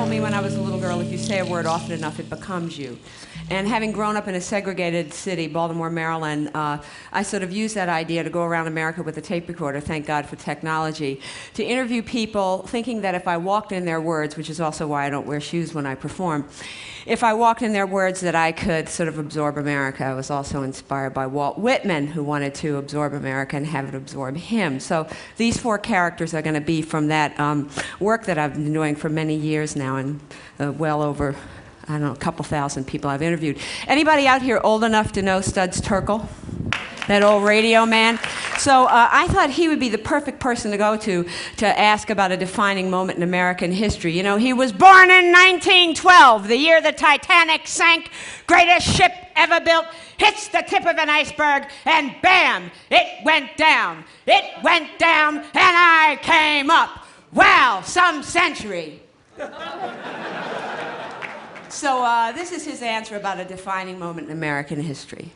me when I was a little girl, if you say a word often enough, it becomes you. And having grown up in a segregated city, Baltimore, Maryland, I sort of used that idea to go around America with a tape recorder, thank God for technology, to interview people, thinking that if I walked in their words, which is also why I don't wear shoes when I perform, if I walked in their words that I could sort of absorb America. I was also inspired by Walt Whitman, who wanted to absorb America and have it absorb him. So these four characters are going to be from that work that I've been doing for many years now, and well over, I don't know, a couple thousand people I've interviewed. Anybody out here old enough to know Studs Terkel? That old radio man? So I thought he would be the perfect person to go to ask about a defining moment in American history. You know, he was born in 1912, the year the Titanic sank, greatest ship ever built, hits the tip of an iceberg, and bam, it went down. It went down, and I came up. Wow, some century. So this is his answer about a defining moment in American history.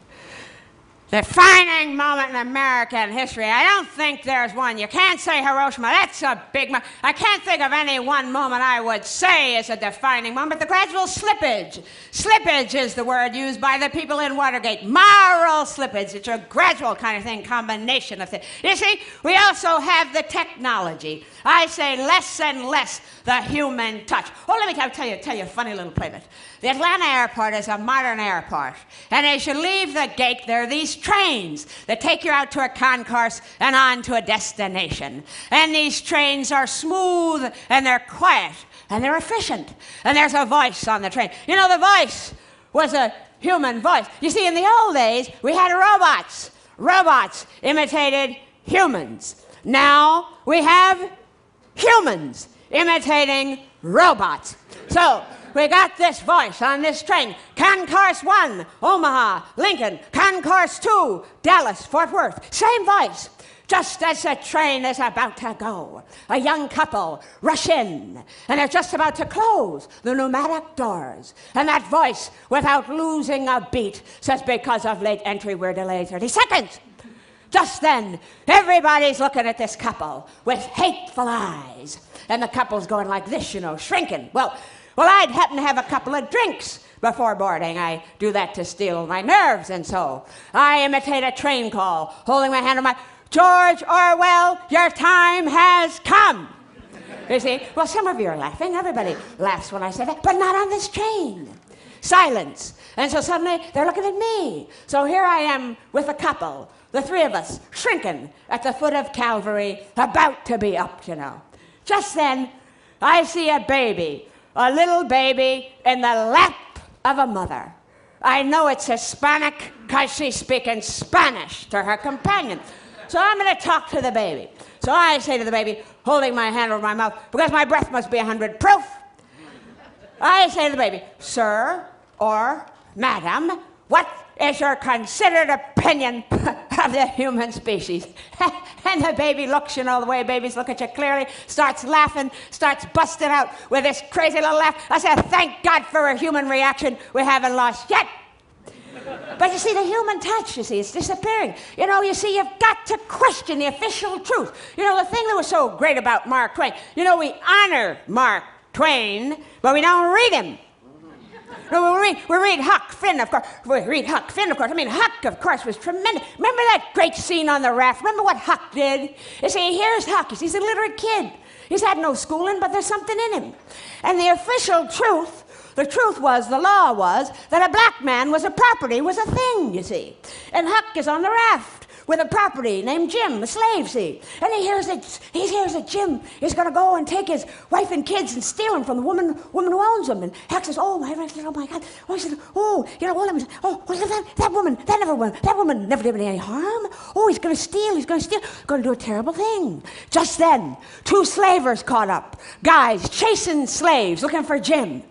Defining moment in American history. I don't think there's one. You can't say Hiroshima. That's a big moment. I can't think of any one moment I would say is a defining moment. The gradual slippage. Slippage is the word used by the people in Watergate. Moral slippage. It's a gradual kind of thing, combination of things. You see, we also have the technology. I say less and less the human touch. Oh, let me tell you a funny little playlet. The Atlanta airport is a modern airport. And as you leave the gate, there are these trains that take you out to a concourse and on to a destination. And these trains are smooth, and they're quiet, and they're efficient. And there's a voice on the train. You know, the voice was a human voice. You see, in the old days, we had robots. Robots imitated humans. Now we have humans imitating robots. So we got this voice on this train. Concourse 1, Omaha, Lincoln. Concourse 2, Dallas, Fort Worth. Same voice. Just as the train is about to go, a young couple rush in, and they're just about to close the pneumatic doors. And that voice, without losing a beat, says, because of late entry, we're delayed 30 seconds. Just then, everybody's looking at this couple with hateful eyes. And the couple's going like this, you know, shrinking. Well, I'd happen to have a couple of drinks before boarding. I do that to steel my nerves, and so I imitate a train call, holding my hand on my, George Orwell, your time has come. You see? Well, some of you are laughing. Everybody laughs when I say that, but not on this train. Silence. And so suddenly, they're looking at me. So here I am with a couple, the three of us, shrinking at the foot of Calvary, about to be up, you know. Just then, I see a baby, a little baby in the lap of a mother. I know it's Hispanic because she's speaking Spanish to her companion. So I'm going to talk to the baby. So I say to the baby, holding my hand over my mouth, because my breath must be 100 proof. I say to the baby, sir or madam, what is your considered opinion of the human species? And the baby looks, you know, the way babies look at you clearly, starts laughing, starts busting out with this crazy little laugh. I said, thank God for a human reaction we haven't lost yet. But you see, the human touch, you see, it's disappearing. You know, you see, you've got to question the official truth. You know, the thing that was so great about Mark Twain, you know, we honor Mark Twain, but we don't read him. No, we read Huck Finn, of course. We read Huck Finn, of course. I mean, Huck, of course, was tremendous. Remember that great scene on the raft? Remember what Huck did? You see, here's Huck. He's a literate kid. He's had no schooling, but there's something in him. And the official truth, the truth was, the law was, that a black man was a property, was a thing, you see. And Huck is on the raft with a property named Jim, a slave, see. And he hears that Jim is going to go and take his wife and kids and steal them from the woman who owns them. And Huck says, oh my God. Oh, he said, oh, you know, that woman never did me any harm. Oh, he's going to steal, going to do a terrible thing. Just then, two slavers caught up, guys chasing slaves, looking for Jim.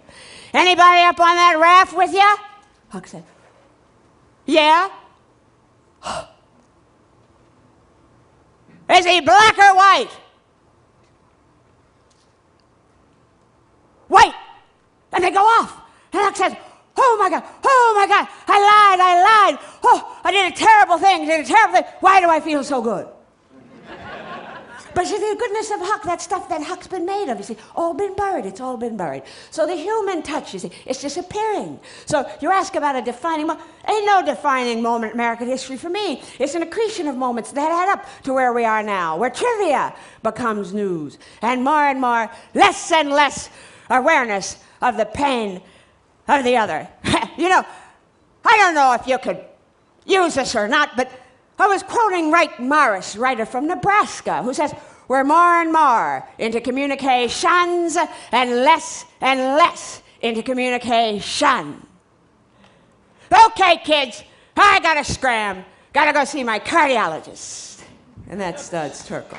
Anybody up on that raft with you? Huck said, yeah. Is he black or white? White. And they go off. And Huck says, oh my God, I lied. Oh, I did a terrible thing. Why do I feel so good? But you see, the goodness of Huck, that stuff that Huck's been made of, you see, all been buried. It's all been buried. So the human touch, you see, it's disappearing. So you ask about a defining moment. Ain't no defining moment in American history for me. It's an accretion of moments that add up to where we are now, where trivia becomes news, and more, less and less awareness of the pain of the other. You know, I don't know if you could use this or not, but I was quoting Wright Morris, writer from Nebraska, who says, we're more and more into communications and less into communication. Okay, kids, I gotta scram. Gotta go see my cardiologist. And that's Studs Terkel.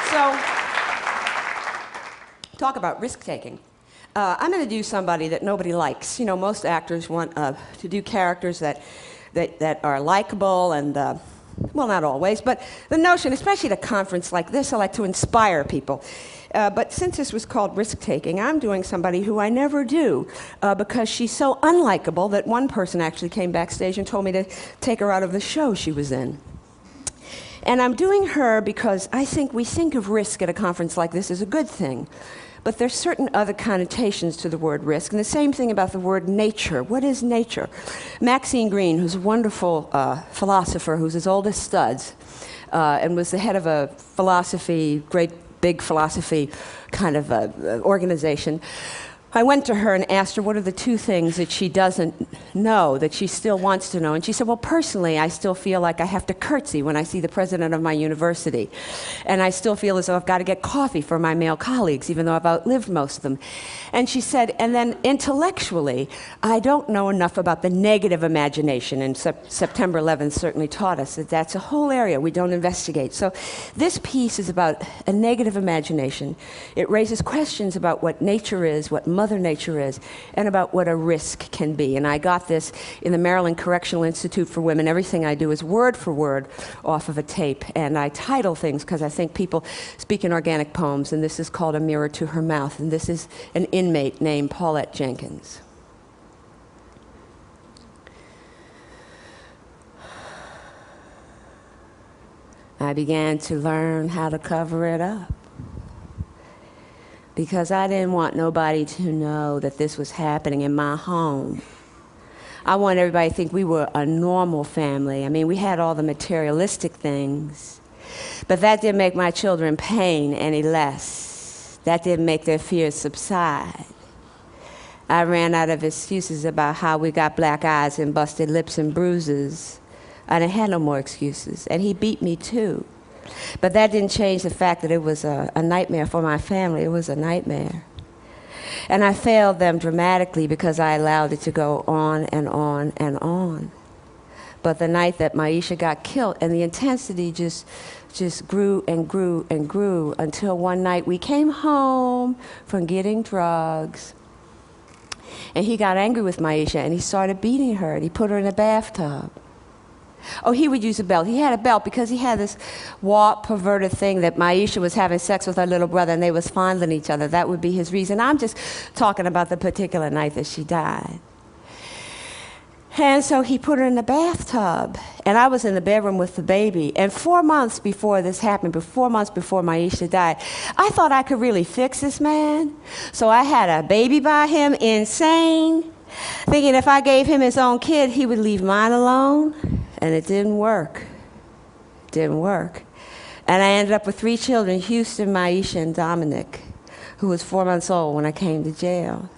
So, talk about risk-taking. I'm going to do somebody that nobody likes. You know, most actors want to do characters that are likable and, well, not always, but the notion, especially at a conference like this, I like to inspire people. But since this was called risk-taking, I'm doing somebody who I never do because she's so unlikable that one person actually came backstage and told me to take her out of the show she was in. And I'm doing her because I think we think of risk at a conference like this as a good thing. But there's certain other connotations to the word risk, and the same thing about the word nature. What is nature? Maxine Greene, who's a wonderful philosopher, who's as old as Studs, and was the head of a philosophy, great big philosophy kind of organization. I went to her and asked her what are the two things that she doesn't know, that she still wants to know. And she said, well, personally, I still feel like I have to curtsy when I see the president of my university. And I still feel as though I've got to get coffee for my male colleagues, even though I've outlived most of them. And she said, and then intellectually, I don't know enough about the negative imagination. And September 11th certainly taught us that that's a whole area we don't investigate. So this piece is about a negative imagination. It raises questions about what nature is, what Mother Nature is, and about what a risk can be. And I got this in the Maryland Correctional Institute for Women. Everything I do is word for word off of a tape, and I title things because I think people speak in organic poems, and this is called A Mirror to Her Mouth, and this is an inmate named Paulette Jenkins. I began to learn how to cover it up, because I didn't want nobody to know that this was happening in my home. I want everybody to think we were a normal family. I mean, we had all the materialistic things, but that didn't make my children pain any less. That didn't make their fears subside. I ran out of excuses about how we got black eyes and busted lips and bruises. I didn't have no more excuses, and he beat me too. But that didn't change the fact that it was a nightmare for my family. It was a nightmare. And I failed them dramatically because I allowed it to go on and on and on. But the night that Maisha got killed, and the intensity just grew and grew and grew until one night we came home from getting drugs. And he got angry with Maisha, and he started beating her, and he put her in a bathtub. Oh, he would use a belt. He had a belt because he had this warped, perverted thing that Maisha was having sex with her little brother and they was fondling each other. That would be his reason. I'm just talking about the particular night that she died. And so he put her in the bathtub, and I was in the bedroom with the baby. And 4 months before this happened, 4 months before Maisha died, I thought I could really fix this man. So I had a baby by him, insane, thinking if I gave him his own kid, he would leave mine alone. And it didn't work. It didn't work. And I ended up with 3 children, Houston, Maisha, and Dominic, who was 4 months old when I came to jail.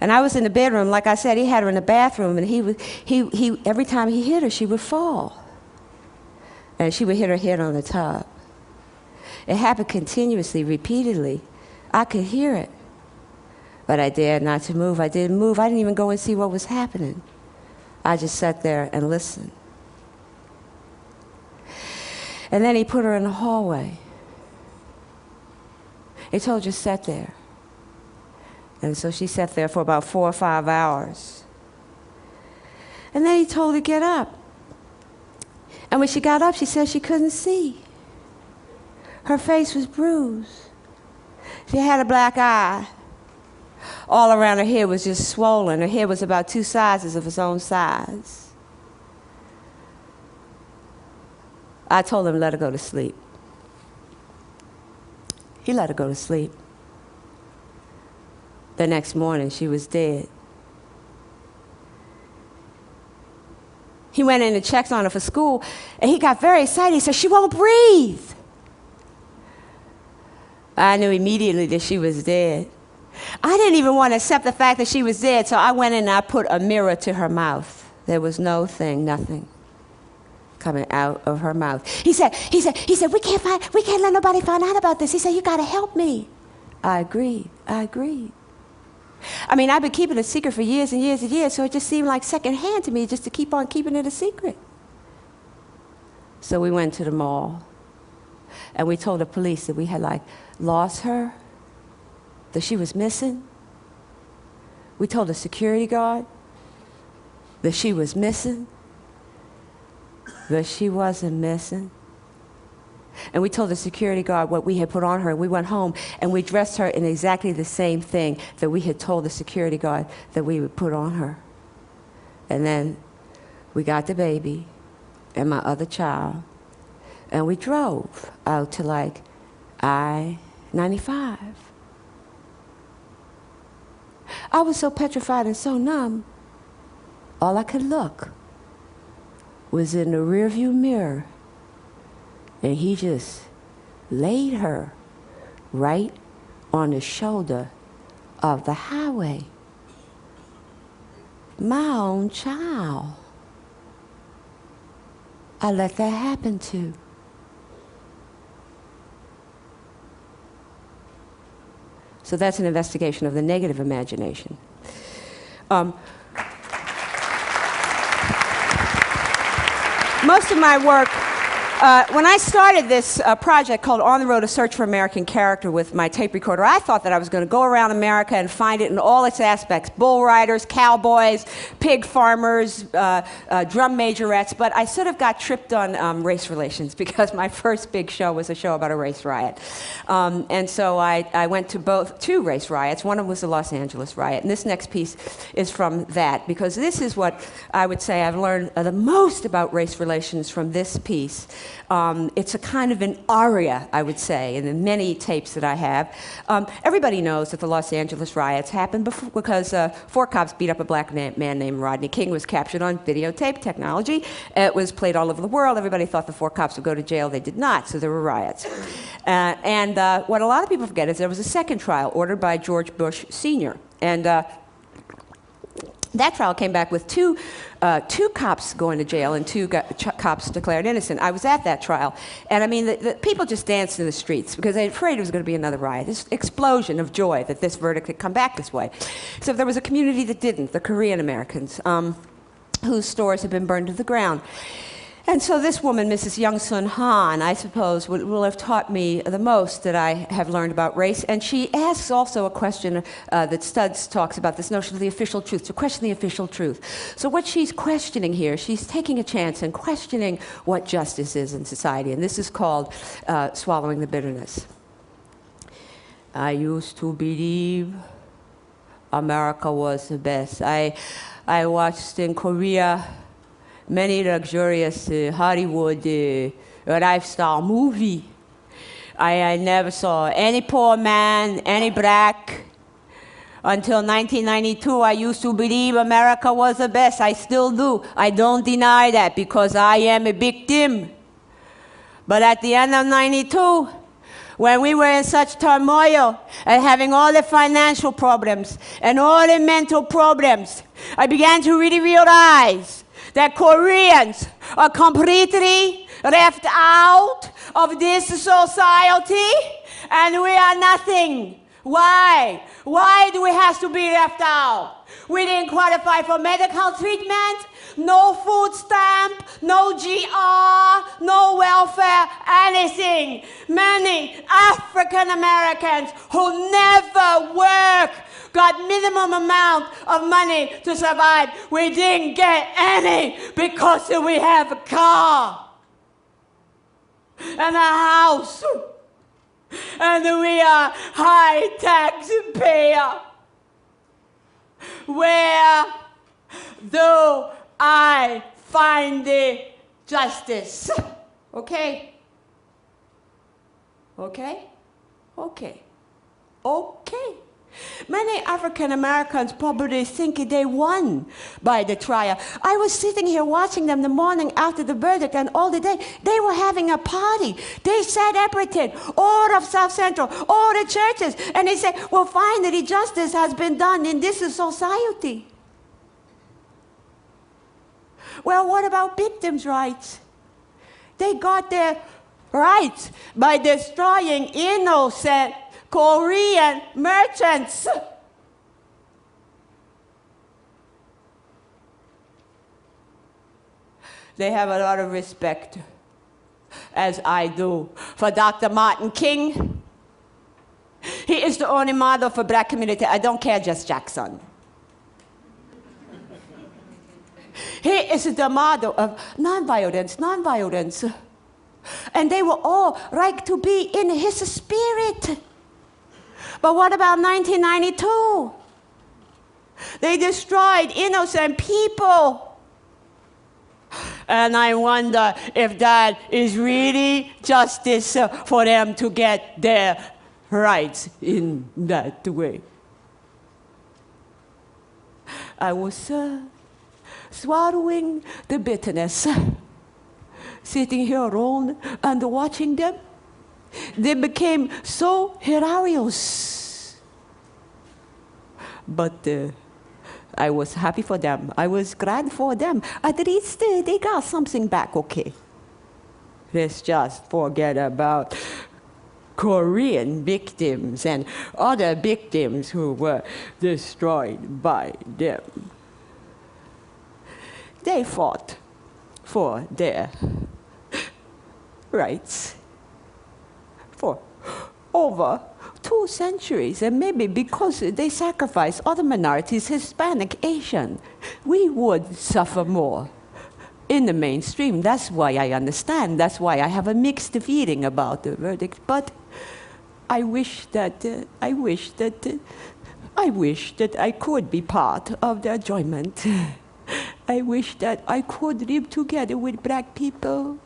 And I was in the bedroom, like I said, he had her in the bathroom, and he every time he hit her, she would fall. And she would hit her head on the tub. It happened continuously, repeatedly. I could hear it. But I dared not to move. I didn't move. I didn't even go and see what was happening. I just sat there and listened. And then he put her in the hallway. He told her, sat there. And so she sat there for about 4 or 5 hours. And then he told her to get up. And when she got up, she said she couldn't see. Her face was bruised. She had a black eye. All around her head was just swollen. Her head was about 2 sizes of its own size. I told him, let her go to sleep. He let her go to sleep. The next morning, she was dead. He went in and checked on her for school, and he got very excited. He said, she won't breathe. I knew immediately that she was dead. I didn't even want to accept the fact that she was dead, so I went in and I put a mirror to her mouth. There was nothing coming out of her mouth. He said, we can't let nobody find out about this. He said, you got to help me. I agreed. I mean, I've been keeping it a secret for years and years and years, so it just seemed like secondhand to me just to keep on keeping it a secret. So we went to the mall, and we told the police that we had, like, lost her, that she was missing. We told the security guard that she was missing, but she wasn't missing. And we told the security guard what we had put on her, and we went home and we dressed her in exactly the same thing that we had told the security guard that we would put on her. And then we got the baby and my other child, and we drove out to, like, I-95. I was so petrified and so numb, all I could look was in the rearview mirror, and he just laid her right on the shoulder of the highway. My own child. I let that happen to. So that's an investigation of the negative imagination. Most of my work, when I started this project called On the Road, A Search for American Character with my tape recorder, I thought that I was going to go around America and find it in all its aspects: bull riders, cowboys, pig farmers, drum majorettes. But I sort of got tripped on race relations because my first big show was a show about a race riot. And so I went to two race riots. One of them was the Los Angeles riot. And this next piece is from that, because this is what I would say I've learned the most about race relations from this piece. It's a kind of an aria, I would say, in the many tapes that I have. Everybody knows that the Los Angeles riots happened because 4 cops beat up a black man named Rodney King. Was captured on videotape technology. It was played all over the world. Everybody thought the 4 cops would go to jail. They did not, so there were riots. And what a lot of people forget is there was a second trial ordered by George Bush Sr. And that trial came back with two cops going to jail and 2 cops declared innocent. I was at that trial. And I mean, the people just danced in the streets because they were afraid it was going to be another riot. This explosion of joy that this verdict had come back this way. So there was a community that didn't, the Korean Americans, whose stores had been burned to the ground. And so this woman, Mrs. Young Sun Han, I suppose, will have taught me the most that I have learned about race. And she asks also a question that Studs talks about, this notion of the official truth, to question the official truth. So what she's questioning here, she's taking a chance and questioning what justice is in society. And this is called swallowing the bitterness. I used to believe America was the best. I watched in Korea many luxurious Hollywood lifestyle movie. I never saw any poor man, any black. Until 1992, I used to believe America was the best. I still do. I don't deny that because I am a victim. But at the end of 92, when we were in such turmoil and having all the financial problems and all the mental problems, I began to really realize that Koreans are completely left out of this society, and we are nothing. Why? Why do we have to be left out? We didn't qualify for medical treatment, no food stamp, no GR, no welfare, anything. Many African Americans who never work got minimum amount of money to survive. We didn't get any because we have a car and a house, and we are high taxpayer. Where do I find the justice? Okay? Okay? Okay. Okay. Many African Americans probably think they won by the trial. I was sitting here watching them the morning after the verdict, and all the day they were having a party. They celebrated all of South Central, all the churches, and they said, well, finally justice has been done in this society. Well, what about victims' rights? They got their rights by destroying innocent Korean merchants. They have a lot of respect, as I do, for Dr. Martin King. He is the only model for black community. I don't care, just Jackson. He is the model of nonviolence. And they were all right to be in his spirit. But what about 1992? They destroyed innocent people. And I wonder if that is really justice for them to get their rights in that way. I was swallowing the bitterness, sitting here alone and watching them. They became so hilarious. But I was happy for them. I was glad for them. At least they got something back, okay. Let's just forget about Korean victims and other victims who were destroyed by them. They fought for their rights for over 2 centuries, and maybe because they sacrificed other minorities, Hispanic, Asian, we would suffer more in the mainstream. That's why I understand. That's why I have a mixed feeling about the verdict. But I wish that I could be part of the enjoyment. I wish that I could live together with black people.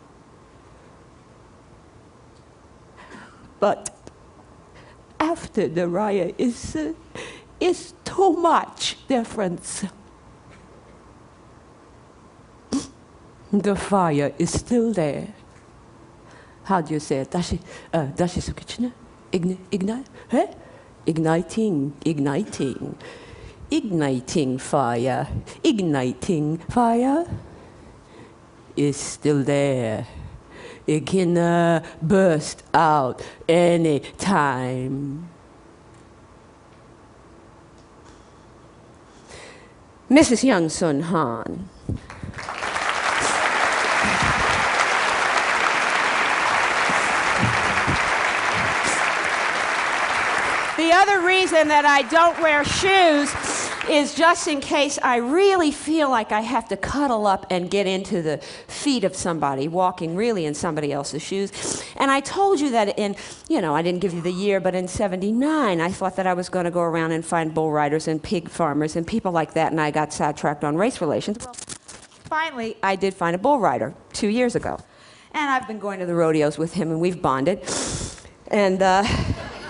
But after the riot is too much difference. The fire is still there. How do you say it? Igniting fire. Igniting fire is still there. It can burst out any time. Mrs. Young Sun Han. The other reason that I don't wear shoes is just in case I really feel like I have to cuddle up and get into the feet of somebody, walking really in somebody else's shoes. And I told you that I didn't give you the year, but in '79, I thought that I was going to go around and find bull riders and pig farmers and people like that, and I got sidetracked on race relations. Well, finally, I did find a bull rider 2 years ago. And I've been going to the rodeos with him, and we've bonded. And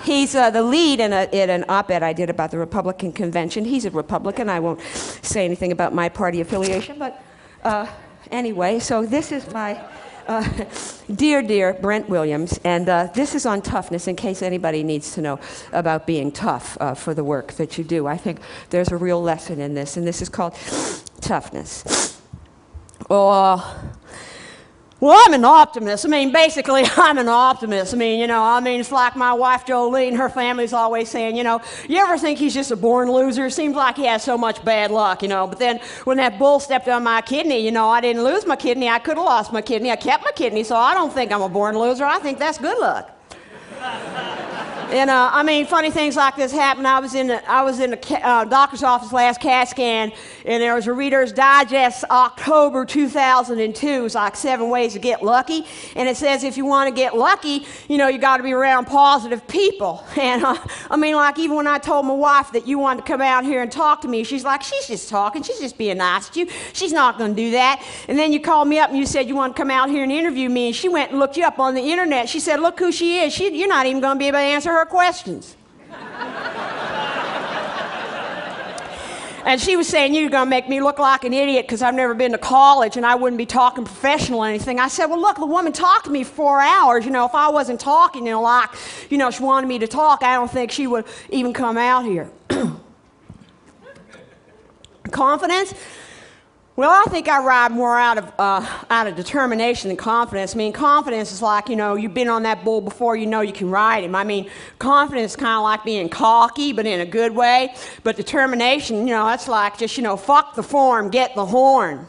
he's the lead in an op-ed I did about the Republican convention. He's a Republican. I won't say anything about my party affiliation, but anyway, so this is my dear Brent Williams, and this is on toughness in case anybody needs to know about being tough for the work that you do. I think there's a real lesson in this, and this is called toughness. Well, I'm an optimist. Basically, I'm an optimist. It's like my wife, Jolene, her family's always saying, you ever think he's just a born loser? Seems like he has so much bad luck, But then when that bull stepped on my kidney, I didn't lose my kidney. I could have lost my kidney. I kept my kidney, so I don't think I'm a born loser. I think that's good luck. And I mean, funny things like this happen. I was in the doctor's office last CAT scan, and there was a Reader's Digest October 2002. It's like 7 ways to get lucky, and it says if you want to get lucky, you know, you got to be around positive people. And I mean, like even when I told my wife that you wanted to come out here and talk to me, she's like, she's just talking, she's just being nice to you, she's not going to do that. And then you called me up and you said you want to come out here and interview me, and she went and looked you up on the internet. She said, look who she is. You're not even going to be able to answer her questions. And she was saying, you're going to make me look like an idiot because I've never been to college and I wouldn't be talking professional or anything. I said, well, look, the woman talked to me for 4 hours. You know, if I wasn't talking, you know, like, you know, she wanted me to talk, I don't think she would even come out here. Confidence? Well, I think I ride more out of determination than confidence. I mean, confidence is like, you know, you've been on that bull before, you know you can ride him. I mean, confidence is kind of like being cocky, but in a good way. But determination, you know, that's like just, you know, fuck the form, get the horn.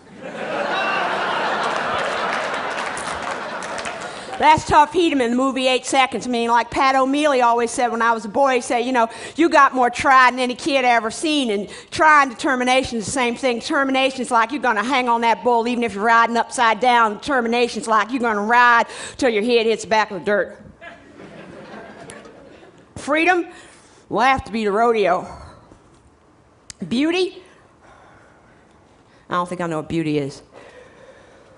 That's Tough Heat-em in the movie 8 Seconds. I mean, like Pat O'Mealy always said when I was a boy, he'd say, you know, you got more try than any kid ever seen. And try and determination is the same thing. Determination is like you're going to hang on that bull even if you're riding upside down. Determination is like you're going to ride till your head hits the back of the dirt. Freedom will have to be the rodeo. Beauty? I don't think I know what beauty is.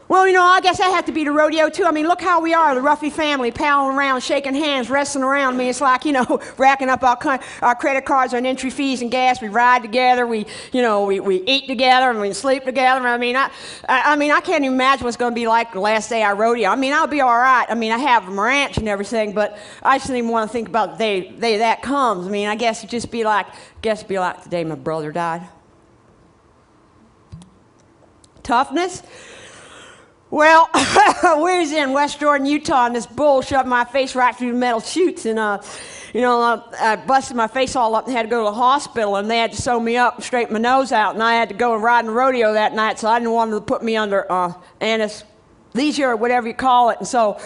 Well, you know, I guess I have to be the rodeo, too. I mean, look how we are, the Ruffy family, palling around, shaking hands, wrestling around. I mean, it's like, you know, racking up our credit cards on entry fees and gas. We ride together. We eat together, and we sleep together. I mean, I can't even imagine what's going to be like the last day I rodeo. I mean, I'll be all right. I mean, I have a ranch and everything, but I just didn't even want to think about the day that comes. I mean, I guess it'd just be like, the day my brother died. Toughness? Well, we was in West Jordan, Utah, and this bull shoved my face right through the metal chutes, and I busted my face all up and had to go to the hospital, and they had to sew me up and straighten my nose out, and I had to go and ride in the rodeo that night, so I didn't want them to put me under anesthesia or whatever you call it. And so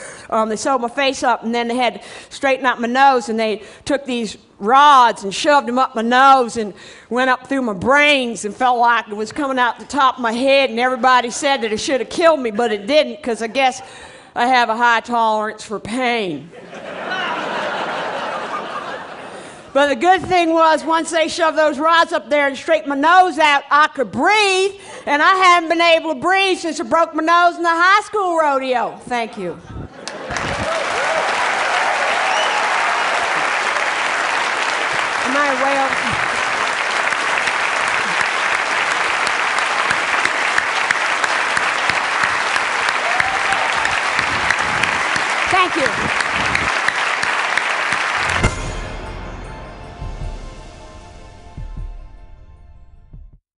they sewed my face up, and then they had to straighten out my nose, and they took these rods and shoved them up my nose and went up through my brains and felt like it was coming out the top of my head, and everybody said that it should have killed me, but it didn't, because I guess I have a high tolerance for pain. But the good thing was, once they shoved those rods up there and straightened my nose out, I could breathe, and I haven't been able to breathe since I broke my nose in the high school rodeo. Thank you. Am I way over? Thank you.